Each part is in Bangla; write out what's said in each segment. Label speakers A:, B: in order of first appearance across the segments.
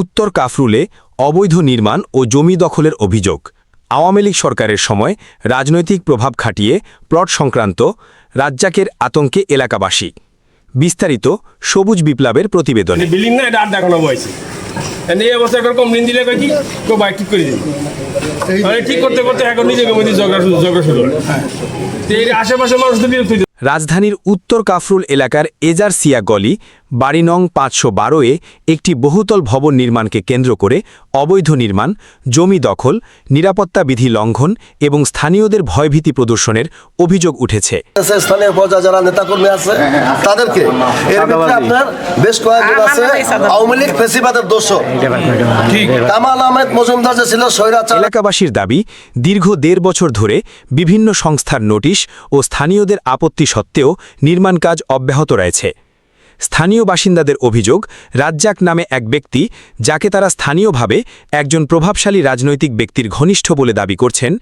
A: উত্তর কাফরুলে অবৈধ নির্মাণ ও জমি দখলের অভিযোগ। আওয়ামী লীগ সরকারের সময় রাজনৈতিক প্রভাব খাটিয়ে প্লট সংক্রান্ত রাজ্জাকের আতঙ্কে এলাকাবাসী। বিস্তারিত সবুজ বিপ্লবের প্রতিবেদনে।
B: বিল্ডিং না, এটা আর দেখানো হয়েছে। এই অবস্থা এখন কমপ্লেন দিলে কি কেউ বাইক ঠিক করে দিন, ঠিক করতে করতে এখন নিজেকে মধ্যে ঝগড়া শুরু হয়। আশেপাশে মানুষ তো বিরক্ত।
A: রাজধানীর উত্তর কাফরুল এলাকার এজারসিয়া গলি বাড়ি নং 512-এ একটি বহুতল ভবন নির্মাণকে কেন্দ্র করে অবৈধ নির্মাণ, জমি দখল, নিরাপত্তা বিধি লঙ্ঘন এবং স্থানীয়দের ভয়ভীতি প্রদর্শনের অভিযোগ উঠেছে।
C: স্থানীয় পর্যায়ে যারা নেতাকর্মী আছে তাদেরকে, এর ভিতরে আপনার বেশ কয়েকজন আছে আওয়ামী লীগ ফ্যাসিবাদের দোষর। কামাল আহমেদ মজুমদার যে ছিল স্বৈরাচার।
A: এলাকাবাসীর দাবি, দীর্ঘ 1.5 বছর ধরে বিভিন্ন সংস্থার নোটিশ ও স্থানীয়দের আপত্তি সত্ত্বেও নির্মাণ কাজ অব্যাহত রয়েছে। স্থানীয় বাসিন্দাদের অভিযোগ, রাজ্জাক নামে এক ব্যক্তি, যাকে তারা স্থানীয়ভাবে একজন প্রভাবশালী রাজনৈতিক ব্যক্তির ঘনিষ্ঠ বলে দাবি করছেন,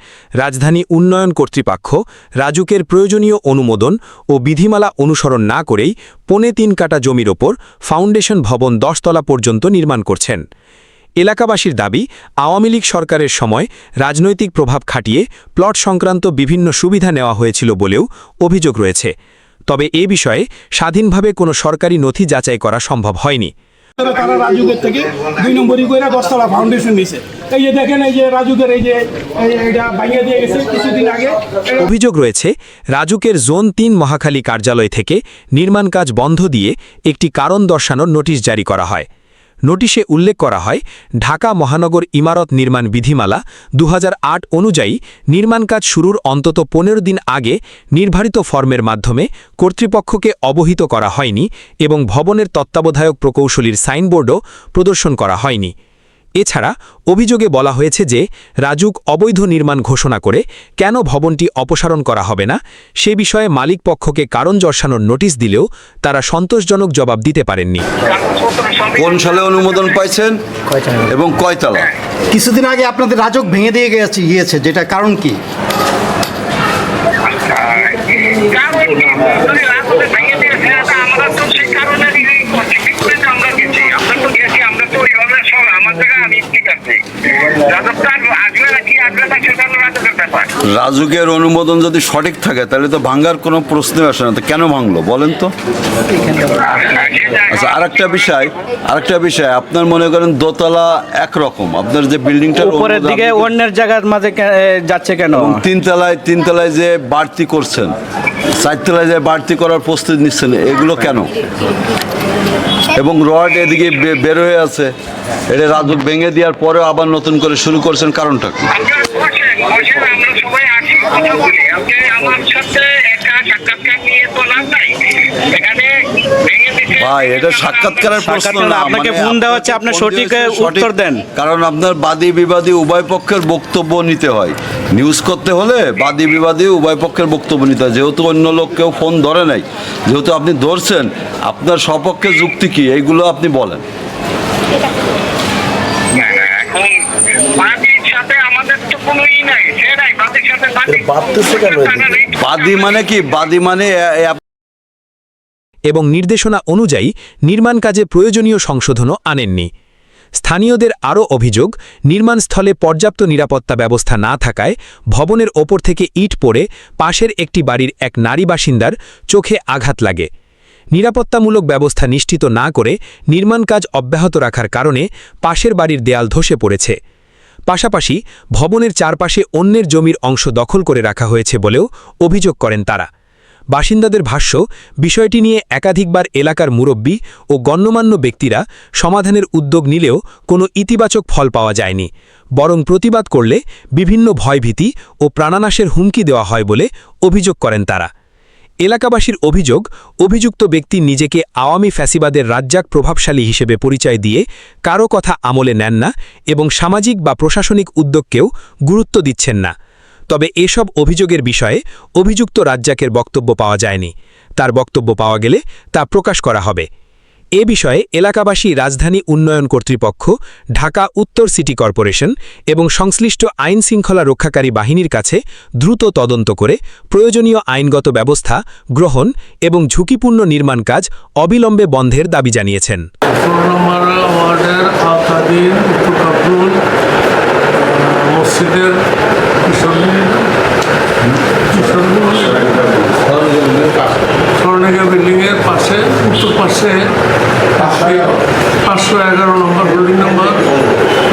A: রাজধানী উন্নয়ন কর্তৃপক্ষ রাজুকের প্রয়োজনীয় অনুমোদন ও বিধিমালা অনুসরণ না করেই 3.25 কাঠা জমির ওপর ফাউন্ডেশন ভবন 10 তলা পর্যন্ত নির্মাণ করছেন। এলাকাবাসীর দাবি, আওয়ামী লীগ সরকারের সময় রাজনৈতিক প্রভাব খাটিয়ে প্লট সংক্রান্ত বিভিন্ন সুবিধা নেওয়া হয়েছিল বলেও অভিযোগ রয়েছে। তবে এ বিষয়ে স্বাধীনভাবে কোনো সরকারি নথি যাচাই করা সম্ভব হয়নি।
B: তারা রাজুকের থেকে 2 নম্বরই করে 10 তলা ফাউন্ডেশন নিছে। এই যে দেখেন, এই যে রাজুকের এই যে এটা ভাঙিয়ে দিয়ে গেছে কিছুদিন আগে।
A: অভিযোগ রয়েছে, রাজুকের জোন 3 মহাখালী কার্যালয় থেকে নির্মাণ কাজ বন্ধ দিয়ে একটি কারণ দর্শানোর নোটিশ জারি করা হয়। নোটিশে উল্লেখ করা হয়, ঢাকা মহানগর ইমারত নির্মাণ বিধিমালা 2008 অনুযায়ী নির্মাণ কাজ শুরুর অন্তত 15 দিন আগে নির্ধারিত ফর্মের মাধ্যমে কর্তৃপক্ষকে অবহিত করা হয়নি এবং ভবনের তত্ত্বাবধায়ক প্রকৌশলীর সাইনবোর্ডও প্রদর্শন করা হয়নি। এছাড়া অভিযোগে বলা হয়েছে যে রাজুক অবৈধ নির্মাণ ঘোষণা করে কেন ভবনটি অপসারণ করা হবে না সে বিষয়ে মালিক পক্ষকে কারণ দর্শানোর নোটিশ দিলেও তারা সন্তোষজনক জবাব দিতে পারেননি।
D: কোন সালে অনুমোদন পাইছেন এবং কয়তলা?
E: কিছুদিন আগে আপনাদের রাজুক ভেঙে দিয়ে গিয়েছে, যেটা কারণ কি?
D: রাজুকের অনুমোদন যদি সঠিক থাকে তাহলে তো ভাঙ্গার কোনো প্রশ্নই আসে না, তো কেন ভাঙলো বলেন তো? আচ্ছা, আরেকটা বিষয়, আপনার মনে করেন দোতলা একরকম, আপনার যে বিল্ডিংটার
E: উপরের দিকে অন্যের জায়গার মাঝে যাচ্ছে কেন?
D: তিনতলায় যে বাড়তি করছেন, 4 তলায় যে বাড়তি করার প্রস্তুতি নিচ্ছেন, এগুলো কেন? এবং রড এদিকে বের হয়ে আছে, এটা রাজুক ভেঙে দেওয়ার পরেও আবার নতুন করে শুরু করছেন, কারণটা কি? ভাই, এটা সাক্ষাৎকারের প্রশ্ন না,
E: আপনাকে ফোন দেওয়া হচ্ছে, আপনি সঠিক উত্তর দেন।
D: কারণ আপনার বাদী বিবাদী উভয় পক্ষের বক্তব্য নিতে হয়। নিউজ করতে হলে বাদী বিবাদী উভয় পক্ষের বক্তব্য নিতে হয়। যেহেতু অন্য লোক কেউ ফোন ধরে নাই, যেহেতু আপনি ধরছেন, আপনার সপক্ষে যুক্তি কি এইগুলো আপনি বলেন। বাদী মানে কি? বাদী মানে
A: এবং নির্দেশনা অনুযায়ী নির্মাণ কাজে প্রয়োজনীয় সংশোধনও আনেননি। স্থানীয়দের আরও অভিযোগ, নির্মাণস্থলে পর্যাপ্ত নিরাপত্তা ব্যবস্থা না থাকায় ভবনের ওপর থেকে ইট পড়ে পাশের একটি বাড়ির এক নারী বাসিন্দার চোখে আঘাত লাগে। নিরাপত্তামূলক ব্যবস্থা নিশ্চিত না করে নির্মাণ কাজ অব্যাহত রাখার কারণে পাশের বাড়ির দেয়াল ধসে পড়েছে। পাশাপাশি ভবনের চারপাশে অন্যের জমির অংশ দখল করে রাখা হয়েছে বলেও অভিযোগ করেন তারা। বাসিন্দাদের ভাষ্য, বিষয়টি নিয়ে একাধিকবার এলাকার মুরব্বি ও গণ্যমান্য ব্যক্তিরা সমাধানের উদ্যোগ নিলেও কোনো ইতিবাচক ফল পাওয়া যায়নি, বরং প্রতিবাদ করলে বিভিন্ন ভয়ভীতি ও প্রাণনাশের হুমকি দেওয়া হয় বলে অভিযোগ করেন তারা। এলাকাবাসীর অভিযোগ, অভিযুক্ত ব্যক্তি নিজেকে আওয়ামী ফ্যাসিবাদের রাজ্জাক প্রভাবশালী হিসেবে পরিচয় দিয়ে কারো কথা আমলে নেন না এবং সামাজিক বা প্রশাসনিক উদ্যোগকেও গুরুত্ব দিচ্ছেন না। তবে এসব অভিযোগের বিষয়ে অভিযুক্ত রাজ্জাকের বক্তব্য পাওয়া যায়নি। তার বক্তব্য পাওয়া গেলে তা প্রকাশ করা হবে। এ বিষয়ে এলাকাবাসী রাজধানী উন্নয়ন কর্তৃপক্ষ, ঢাকা উত্তর সিটি কর্পোরেশন এবং সংশ্লিষ্ট আইন শৃঙ্খলা রক্ষাকারী বাহিনীর কাছে দ্রুত তদন্ত করে প্রয়োজনীয় আইনগত ব্যবস্থা গ্রহণ এবং ঝুঁকিপূর্ণ নির্মাণ কাজ অবিলম্বে বন্ধের দাবি জানিয়েছেন।
F: মসজিদের স্বর্ণিকা বিল্ডিংয়ের পাশে উত্তর পাশে 511 নম্বর বিল্ডিং নাম্বার,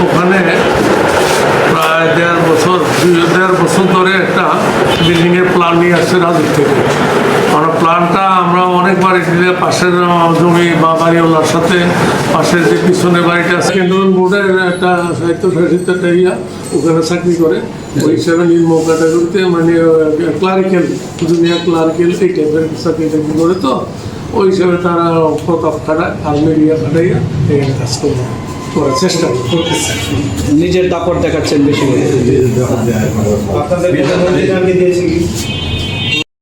F: ওখানে প্রায় দেড় বছর ধরে একটা বিল্ডিংয়ের প্ল্যান নিয়ে আসছে রাজুক থেকে। আমরা প্ল্যানটা আমরা অনেকবার দিলে পাশের জমি বা বাড়িওয়ালার সাথে পাশের যে পিছনে বাড়িটা আছে ক্যান্টনমেন্ট বোর্ডের একটা স্বায়ত্তশাসিত একটা ইয়া, ওখানে চাকরি করে। ওই হিসাবে নিম্ন ক্যাটাগরিতে মানে ক্লারিক্যাল জুনিয়র ক্লারিক্যাল এই টাইপের চাকরি টাকরি করে, তো ওই হিসাবে তারা প্রতাপ খাটায় আর মিডিয়া খাটাইয়া এই কাজ করার চেষ্টা করতেছে।
G: নিজের দাপট দেখাচ্ছেন বেশি করে। আপনাদের